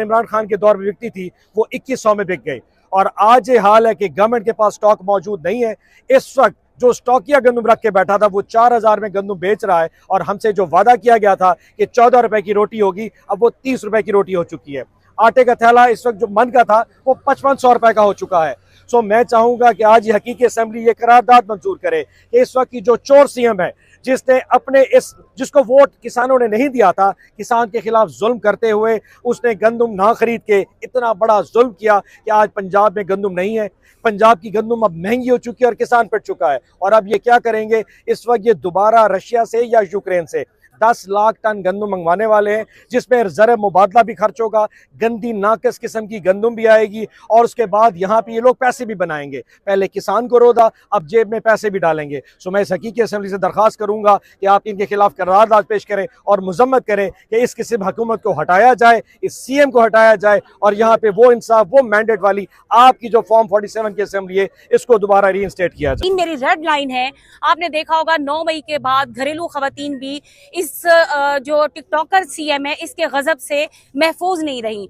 इमरान खान के दौर में बिकती थी वो 2100 में बिक गई। और आज ये हाल है कि गवर्नमेंट के पास स्टॉक मौजूद नहीं है। इस वक्त जो स्टॉकिया गंदम रख के बैठा था वो 4000 में गंदम बेच रहा है, और हमसे जो वादा किया गया था कि 14 रुपए की रोटी होगी, अब वो 30 रुपए की रोटी हो चुकी है। आटे का थैला इस वक्त जो मन का था वो 5500 रुपए का हो चुका है। सो मैं चाहूंगा कि आज हकीकी असेंबली ये करारदाद मंजूर करे कि इस वक्त की जो चोर सीएम है, जिसने अपने जिसको वोट किसानों ने नहीं दिया था, किसान के खिलाफ जुल्म करते हुए उसने गंदम ना खरीद के इतना बड़ा जुल्म किया कि आज पंजाब में गंदम नहीं है। पंजाब की गंदम अब महंगी हो चुकी है और किसान पिट चुका है। और अब ये क्या करेंगे, इस वक्त ये दोबारा रशिया से या यूक्रेन से 10 लाख टन गंदम मंगवाने वाले हैं, जिसमें ज़र मुबादला भी खर्च होगा, गंदी नाकस किस्म की गंदम भी आएगी, और उसके बाद यहाँ पे ये लोग पैसे भी बनाएंगे। पहले किसान को रोदा, अब जेब में पैसे भी डालेंगे। सो मैं इस हकीकी असेंबली से दरख्वास्त करूंगा कि आप इनके खिलाफ करारदाद पेश करें और मुजम्मत करें कि इस किस्म हुकूमत को हटाया जाए, इस सीएम को हटाया जाए, और यहाँ पे वो इंसाफ, वो मैंडेट वाली आपकी जो फॉर्म 47 की असेंबली है, इसको दोबारा रीइंस्टेट किया जाए। मेरी रेड लाइन है। आपने देखा होगा 9 मई के बाद घरेलू खवातीन भी इस जो टिकटॉकर सीएम है इसके गजब से महफूज नहीं रही।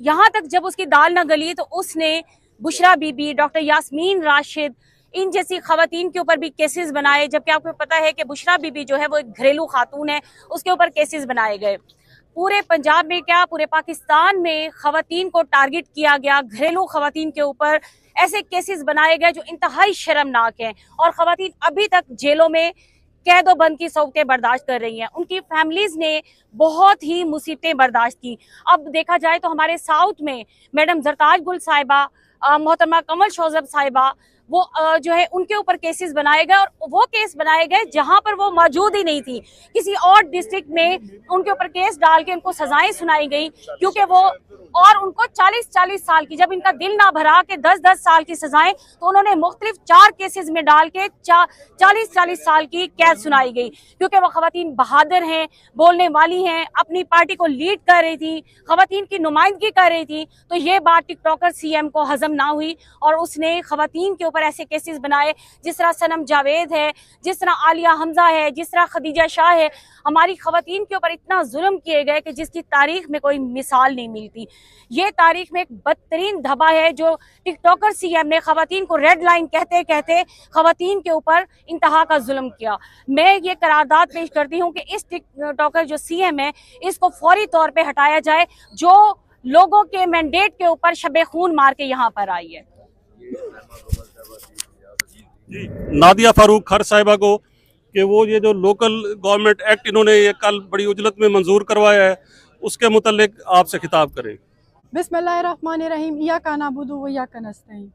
यहाँ तक जब उसकी दाल न गली तो उसने बुशरा बीबी, डॉक्टर यास्मीन राशिद, इन जैसी खवातीन के ऊपर भी केसेस बनाए, जबकि आपको पता है कि बुशरा बीबी जो है वो एक घरेलू खातून है, उसके ऊपर केसेस बनाए गए। पूरे पंजाब में क्या पूरे पाकिस्तान में खवातीन को टारगेट किया गया, घरेलू खवातीन के ऊपर ऐसे केसेस बनाए गए जो इंतहाई शर्मनाक हैं, और खवातीन अभी तक जेलों में कैद बंद की सौतें बर्दाश्त कर रही हैं। उनकी फैमिलीज ने बहुत ही मुसीबतें बर्दाश्त की। अब देखा जाए तो हमारे साउथ में मैडम जरताज गुल साहिबा, मोहतरमा कमल शोजब साहिबा, वो जो है उनके ऊपर केसेस बनाए गए, और वो केस बनाए गए जहां पर वो मौजूद ही नहीं थी। किसी और डिस्ट्रिक्ट में उनके ऊपर केस डाल के उनको सजाएं सुनाई गई, क्योंकि वो, और उनको 40-40 साल की, जब इनका दिल ना भरा के 10-10 साल की सजाएं, तो उन्होंने मुख्तलिफ 4 केसेस में डाल के 40-40 साल की कैद सुनाई गई, क्योंकि वो खवातीन बहादुर हैं, बोलने वाली हैं, अपनी पार्टी को लीड कर रही थी, खवातीन की नुमाइंदगी कर रही थी। तो ये बात टिकटॉकर सीएम को हजम ना हुई, और उसने खवातीन के ऊपर ऐसे केसेस बनाए, जिस तरह सनम जावेद है, जिस तरह आलिया हमजा है, जिस तरह खदीजा शाह है। हमारी खवातीन के ऊपर इतना जुल्म किए गए कि जिसकी तारीख में कोई मिसाल नहीं मिलती। ये तारीख में एक बदतरीन धब्बा है जो टिकटॉकर सीएम ने खवातीन को रेड लाइन कहते कहते खवातीन के ऊपर इंतहा का जुल्म किया। मैं ये करारदाद पेश करती हूँ कि इस टिकटॉकर जो सीएम है इसको फौरी तौर पे हटाया जाए, जो लोगों के मैंडेट के ऊपर शबे खून मार के यहाँ पर आई है। नादिया फारूक खर साहिबा को कि वो ये जो लोकल गवर्नमेंट एक्ट इन्होंने ये कल बड़ी उजलत में मंजूर करवाया है, उसके मुतल्लिक आपसे खिताब करें। बिस्मिल्लाहिर्रहमानिर्रहीम, इय्याका नअबुदु व इय्याका नस्तईन।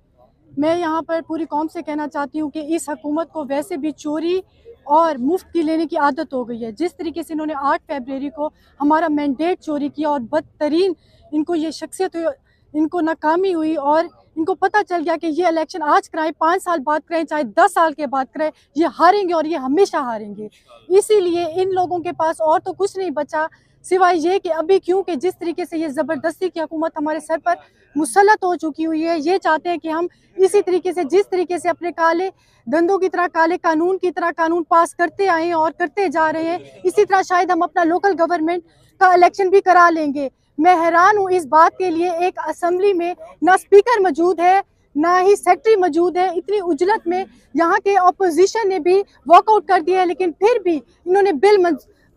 मैं यहाँ पर पूरी कौम से कहना चाहती हूँ कि इस हुकूमत को वैसे भी चोरी और मुफ्त की लेने की आदत हो गई है। जिस तरीके से इन्होंने 8 फरवरी को हमारा मैंडेट चोरी किया, और बदतरीन इनको ये शख्सियत, इनको नाकामी हुई, और इनको पता चल गया कि ये इलेक्शन आज कराएं, 5 साल बाद कराएं, चाहे 10 साल के बाद कराएं, ये हारेंगे और ये हमेशा हारेंगे। इसीलिए इन लोगों के पास और तो कुछ नहीं बचा सिवाय ये कि अभी, क्योंकि जिस तरीके से ये ज़बरदस्ती की हुकूमत हमारे सर पर मुसल्लत हो चुकी हुई है, ये चाहते हैं कि हम इसी तरीके से, जिस तरीके से अपने काले धंधों की तरह, काले कानून की तरह कानून पास करते आए हैं और करते जा रहे हैं, इसी तरह शायद हम अपना लोकल गवर्नमेंट का इलेक्शन भी करा लेंगे। मैं हैरान हूँ इस बात के लिए, एक असेंबली में ना स्पीकर मौजूद है, ना ही सेक्रेटरी मौजूद है। इतनी उजलत में यहाँ के अपोजिशन ने भी वॉकआउट कर दिया है, लेकिन फिर भी इन्होंने बिल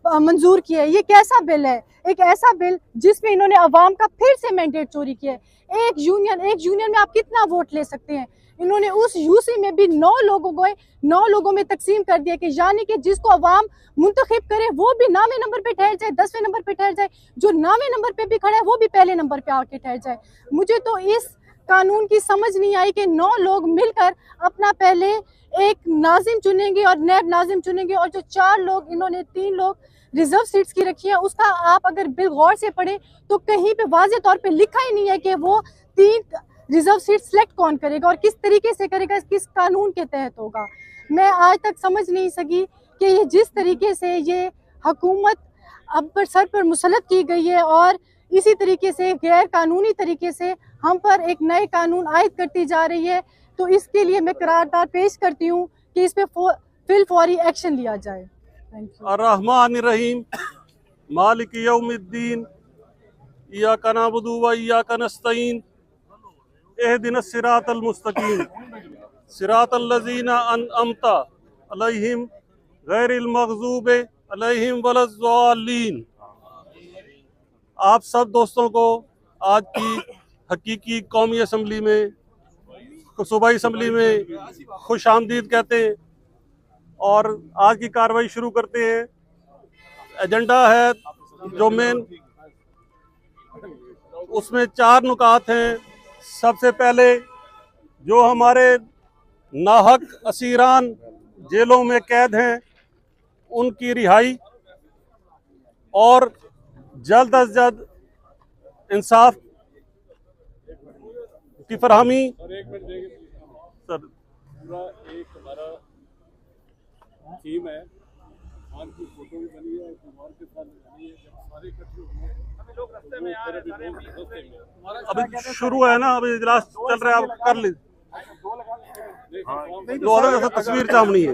मंजूर किया है। ये कैसा बिल है? एक ऐसा बिल जिसमें इन्होंने अवाम का फिर से मैंडेट चोरी किया है। एक यूनियन में आप कितना वोट ले सकते हैं? इन्होंने उस यूसी में भी 9 लोगों में तकसीम कर दिया, कि यानी कि जिसको अवाम मुंतखब करे वो भी 9वें नंबर पे ठहर जाए, 10वें नंबर पे ठहर जाए, जो 9वें नंबर पे भी खड़ा है वो भी पहले नंबर पे आके ठहर जाए। मुझे तो इस कानून की समझ नहीं आई कि 9 लोग मिलकर अपना पहले एक नाजिम चुनेंगे और नैब नाजिम चुनेंगे, और जो 4 लोग, इन्होंने 3 लोग रिजर्व सीट्स की रखी है, उसका आप अगर बिल गौर से पढ़े तो कहीं पे वाज़े तौर पे लिखा ही नहीं है कि वो 3 रिजर्व सीट सेलेक्ट कौन करेगा और किस तरीके से करेगा, किस कानून के तहत होगा। मैं आज तक समझ नहीं सकी कि ये जिस तरीके से ये हुकूमत अब पर सर पर मुसल्लत की गई है, और इसी तरीके से गैर कानूनी तरीके से हम पर एक नए कानून आयद करती जा रही है, तो इसके लिए मैं करारदाद पेश करती हूँ कि इस पे फौरी एक्शन लिया जाए। अर्रहमानिर्रहीम, मालिक यौमिद्दीन, इय्याका नअबुदु व इय्याका नस्तईन इहदिनस सिरातल मुस्तकीम सिरातल लज़ीना अनअमता अलैहिम गैरिल मग़ज़ूबि अलैहिम वलज़्ज़ालीन। आप सब दोस्तों को आज की हकीकी कौमी असम्बली में, सूबाई असम्बली में खुश आमदीद कहते हैं और आज की कार्रवाई शुरू करते हैं। एजेंडा है जो मेन, उसमें 4 नुकात हैं। सबसे पहले जो हमारे नाहक असीरान जेलों में कैद हैं उनकी रिहाई और जल्द अज जल्द इंसाफ की फरहमी। सर एक हमारा थीम है, खान की फोटो भी बनी है, कुमार के साथ बनी है, जब सारे इकट्ठे हुए लोग रास्ते में आ रहे हैं, अभी शुरू है ना, अभी इजलास चल रहा है, आप कर लीजिए। 2 तस्वीर चामनी है।